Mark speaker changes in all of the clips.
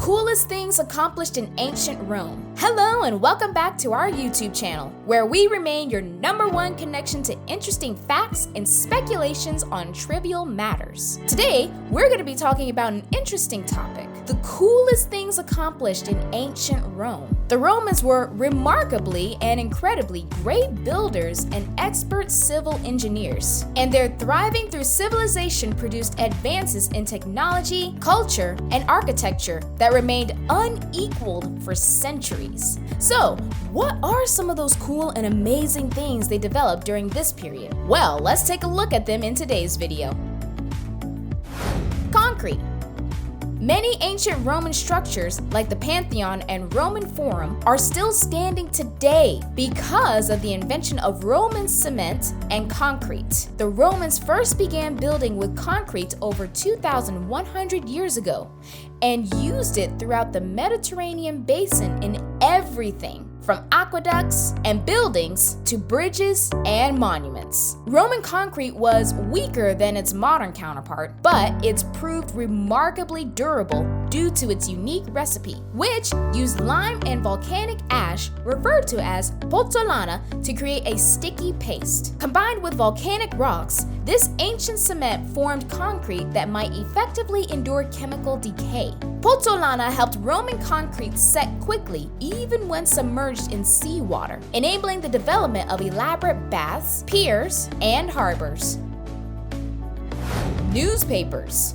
Speaker 1: coolest things accomplished in ancient Rome. Hello and welcome back to our YouTube channel, where we remain your #1 connection to interesting facts and speculations on trivial matters. Today, we're going to be talking about an interesting topic: the coolest things accomplished in ancient Rome. The Romans were remarkably and incredibly great builders and expert civil engineers, and their thriving through civilization produced advances in technology, culture, and architecture that remained unequaled for centuries. So, what are some of those cool and amazing things they developed during this period? Well, let's take a look at them in today's video. Concrete. Many ancient Roman structures, like the Pantheon and Roman Forum, are still standing today because of the invention of Roman cement and concrete. The Romans first began building with concrete over 2,100 years ago and used it throughout the Mediterranean basin in everything from aqueducts and buildings to bridges and monuments. Roman concrete was weaker than its modern counterpart, but it's proved remarkably durable due to its unique recipe, which used lime and volcanic ash, referred to as pozzolana, to create a sticky paste. Combined with volcanic rocks, this ancient cement formed concrete that might effectively endure chemical decay. Pozzolana helped Roman concrete set quickly even when submerged in seawater, enabling the development of elaborate baths, piers, and harbors. Newspapers.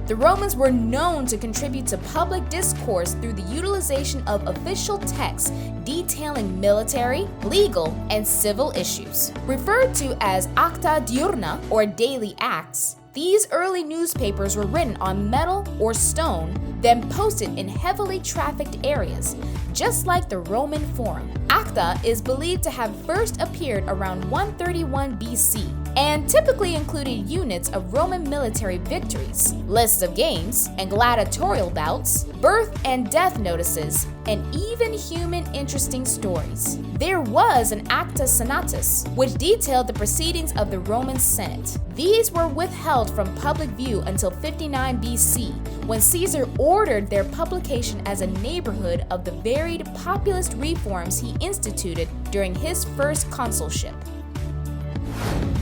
Speaker 1: The Romans were known to contribute to public discourse through the utilization of official texts detailing military, legal, and civil issues. Referred to as acta diurna, or daily acts, these early newspapers were written on metal or stone, then posted in heavily trafficked areas, just like the Roman Forum. Acta is believed to have first appeared around 131 BC and typically included units of Roman military victories, lists of games and gladiatorial bouts, birth and death notices, and even human interesting stories. There was an Acta Senatus, which detailed the proceedings of the Roman Senate. These were withheld from public view until 59 BC, when Caesar ordered their publication as a neighborhood of the varied populist reforms he instituted during his first consulship.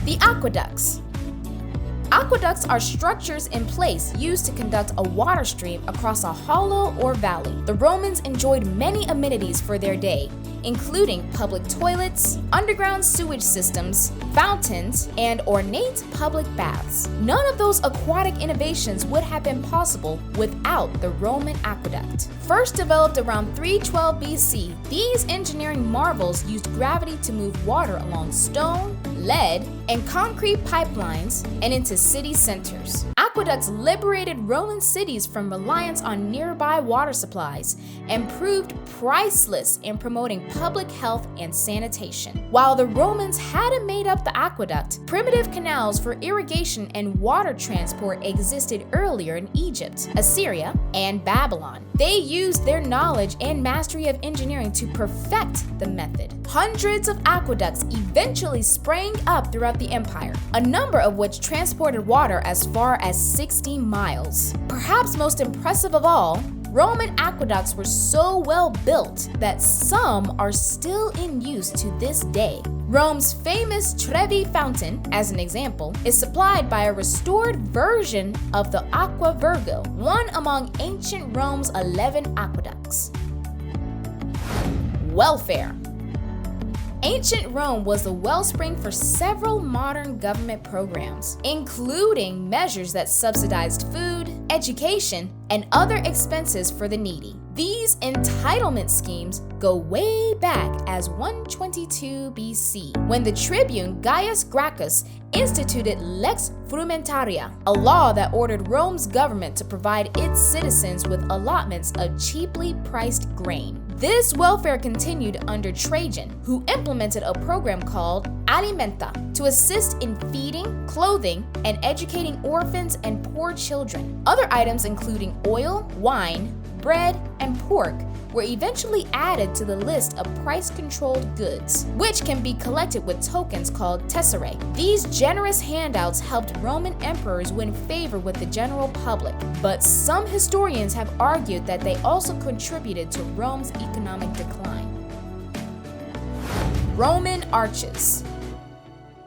Speaker 1: The aqueducts. Aqueducts are structures in place used to conduct a water stream across a hollow or valley. The Romans enjoyed many amenities for their day, including public toilets, underground sewage systems, fountains, and ornate public baths. None of those aquatic innovations would have been possible without the Roman aqueduct. First developed around 312 BC, these engineering marvels used gravity to move water along stone, lead, and concrete pipelines and into city centers. Aqueducts liberated Roman cities from reliance on nearby water supplies and proved priceless in promoting public health and sanitation. While the Romans hadn't made up the aqueduct, primitive canals for irrigation and water transport existed earlier in Egypt, Assyria, and Babylon. They used their knowledge and mastery of engineering to perfect the method. Hundreds of aqueducts eventually sprang up throughout the empire, a number of which transported water as far as 60 miles. Perhaps most impressive of all, Roman aqueducts were so well built that some are still in use to this day. Rome's famous Trevi fountain, as an example, is supplied by a restored version of the Aqua Virgo, one among ancient Rome's 11 aqueducts. Welfare. Ancient Rome was the wellspring for several modern government programs, including measures that subsidized food, education, and other expenses for the needy. These entitlement schemes go way back as 122 BC, when the tribune Gaius Gracchus instituted Lex Frumentaria, a law that ordered Rome's government to provide its citizens with allotments of cheaply priced grain. This welfare continued under Trajan, who implemented a program called Alimenta to assist in feeding, clothing, and educating orphans and poor children. Other items including oil, wine, bread, and pork were eventually added to the list of price-controlled goods, which can be collected with tokens called tesserae. These generous handouts helped Roman emperors win favor with the general public, but some historians have argued that they also contributed to Rome's economic decline. Roman arches.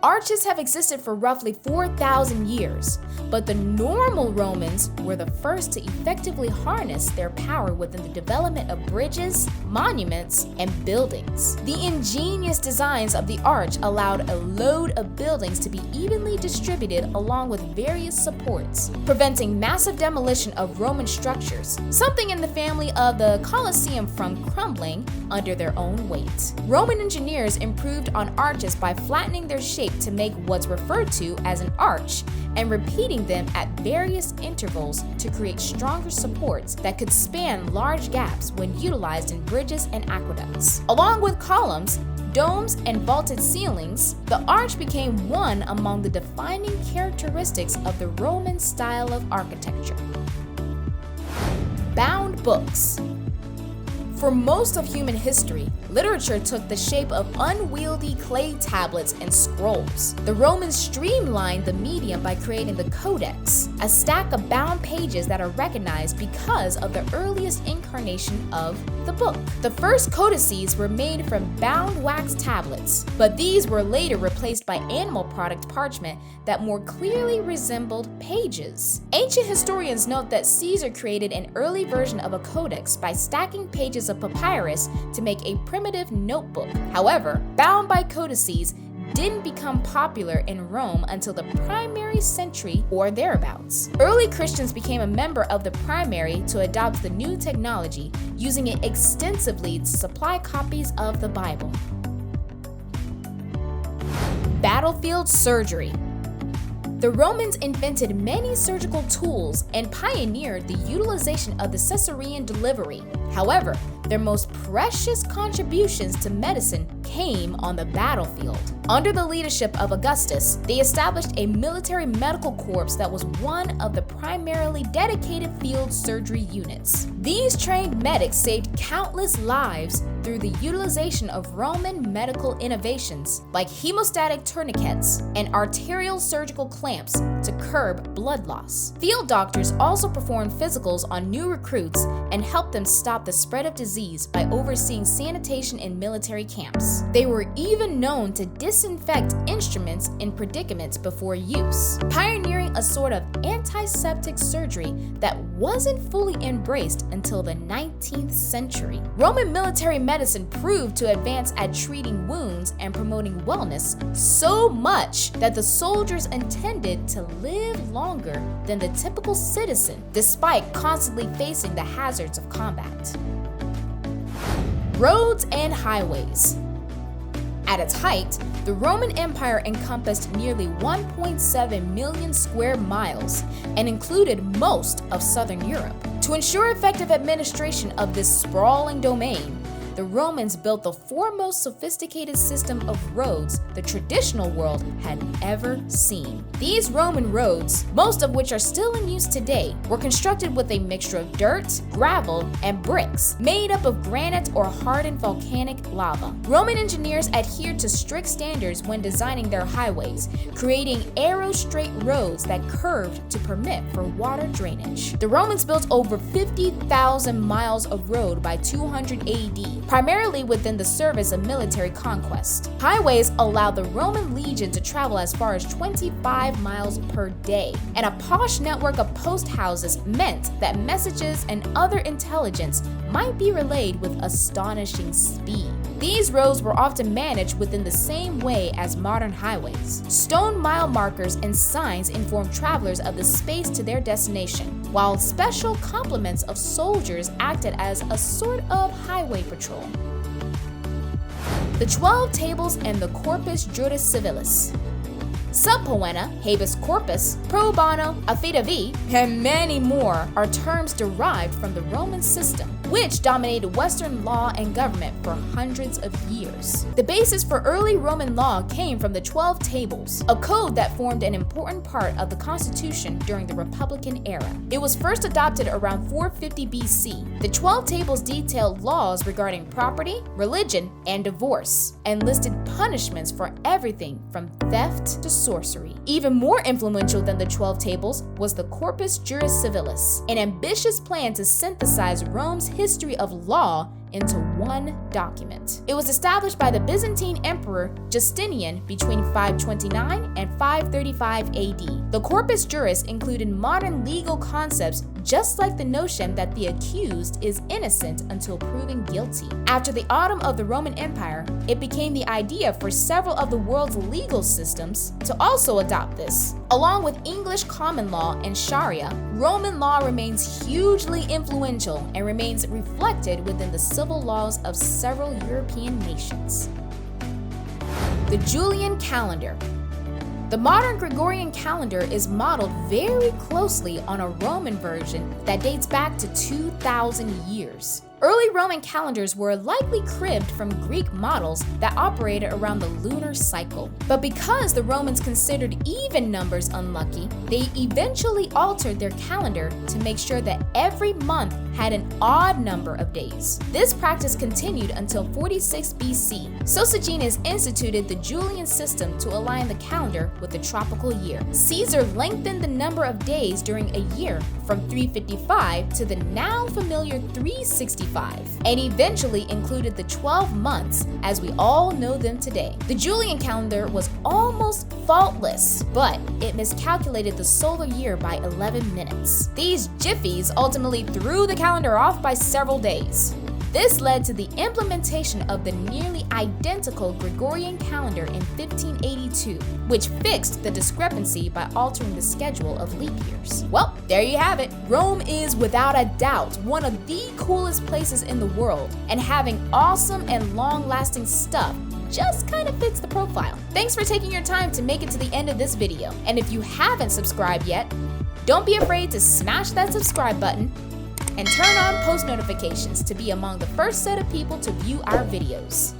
Speaker 1: Arches have existed for roughly 4,000 years, but the normal Romans were the first to effectively harness their power within the development of bridges, monuments, and buildings. The ingenious designs of the arch allowed a load of buildings to be evenly distributed along with various supports, preventing massive demolition of Roman structures, something in the family of the Colosseum from crumbling under their own weight. Roman engineers improved on arches by flattening their shape to make what's referred to as an arch and repeating them at various intervals to create stronger supports that could span large gaps when utilized in bridges and aqueducts. Along with columns, domes, and vaulted ceilings, the arch became one among the defining characteristics of the Roman style of architecture. Bound books. For most of human history, literature took the shape of unwieldy clay tablets and scrolls. The Romans streamlined the medium by creating the Codex, a stack of bound pages that are recognized because of the earliest incarnation of the book. The first codices were made from bound wax tablets, but these were later replaced by animal product parchment that more clearly resembled pages. Ancient historians note that Caesar created an early version of a codex by stacking pages of papyrus to make a primitive notebook. However, bound by codices didn't become popular in Rome until the primary century or thereabouts. Early Christians became a member of the primary to adopt the new technology, using it extensively to supply copies of the Bible. Battlefield surgery. The Romans invented many surgical tools and pioneered the utilization of the Caesarean delivery. However, their most precious contributions to medicine came on the battlefield. Under the leadership of Augustus, they established a military medical corps that was one of the primarily dedicated field surgery units. These trained medics saved countless lives through the utilization of Roman medical innovations like hemostatic tourniquets and arterial surgical clamps to curb blood loss. Field doctors also performed physicals on new recruits and helped them stop the spread of disease by overseeing sanitation in military camps. They were even known to disinfect instruments in predicaments before use, pioneering a sort of antiseptic surgery that wasn't fully embraced until the 19th century. Roman military medicine proved to advance at treating wounds and promoting wellness so much that the soldiers intended to live longer than the typical citizen, despite constantly facing the hazards of combat. Roads and highways. At its height, the Roman Empire encompassed nearly 1.7 million square miles and included most of southern Europe. To ensure effective administration of this sprawling domain, the Romans built the foremost sophisticated system of roads the traditional world had ever seen. These Roman roads, most of which are still in use today, were constructed with a mixture of dirt, gravel, and bricks, made up of granite or hardened volcanic lava. Roman engineers adhered to strict standards when designing their highways, creating arrow-straight roads that curved to permit for water drainage. The Romans built over 50,000 miles of road by 200 AD, primarily within the service of military conquest. Highways allowed the Roman legion to travel as far as 25 miles per day, and a posh network of post houses meant that messages and other intelligence might be relayed with astonishing speed. These roads were often managed within the same way as modern highways. Stone mile markers and signs informed travelers of the space to their destination, while special complements of soldiers acted as a sort of highway patrol. The 12 Tables and the Corpus Juris Civilis. Sub poena, habeas corpus, pro bono, affidavit, and many more are terms derived from the Roman system, which dominated Western law and government for hundreds of years. The basis for early Roman law came from the 12 Tables, a code that formed an important part of the Constitution during the Republican era. It was first adopted around 450 BC. The 12 Tables detailed laws regarding property, religion, and divorce, and listed punishments for everything from theft to sorcery. Even more influential than the 12 Tables was the Corpus Juris Civilis, an ambitious plan to synthesize Rome's history of law into one document. It was established by the Byzantine Emperor Justinian between 529 and 535 AD. The Corpus Juris included modern legal concepts, just like the notion that the accused is innocent until proven guilty. After the autumn of the Roman Empire, it became the idea for several of the world's legal systems to also adopt this. Along with English common law and Sharia, Roman law remains hugely influential and remains reflected within the civil laws of several European nations. The Julian Calendar. The modern Gregorian calendar is modeled very closely on a Roman version that dates back to 2,000 years. Early Roman calendars were likely cribbed from Greek models that operated around the lunar cycle. But because the Romans considered even numbers unlucky, they eventually altered their calendar to make sure that every month had an odd number of days. This practice continued until 46 BC. Sosigenes instituted the Julian system to align the calendar with the tropical year. Caesar lengthened the number of days during a year from 355 to the now familiar 365, and eventually included the 12 months as we all know them today. The Julian calendar was almost faultless, but it miscalculated the solar year by 11 minutes. These jiffies ultimately threw the calendar off by several days. This led to the implementation of the nearly identical Gregorian calendar in 1582, which fixed the discrepancy by altering the schedule of leap years. Well, there you have it. Rome is without a doubt one of the coolest places in the world, and having awesome and long-lasting stuff just kind of fits the profile. Thanks for taking your time to make it to the end of this video, and if you haven't subscribed yet, don't be afraid to smash that subscribe button and turn on post notifications to be among the first set of people to view our videos.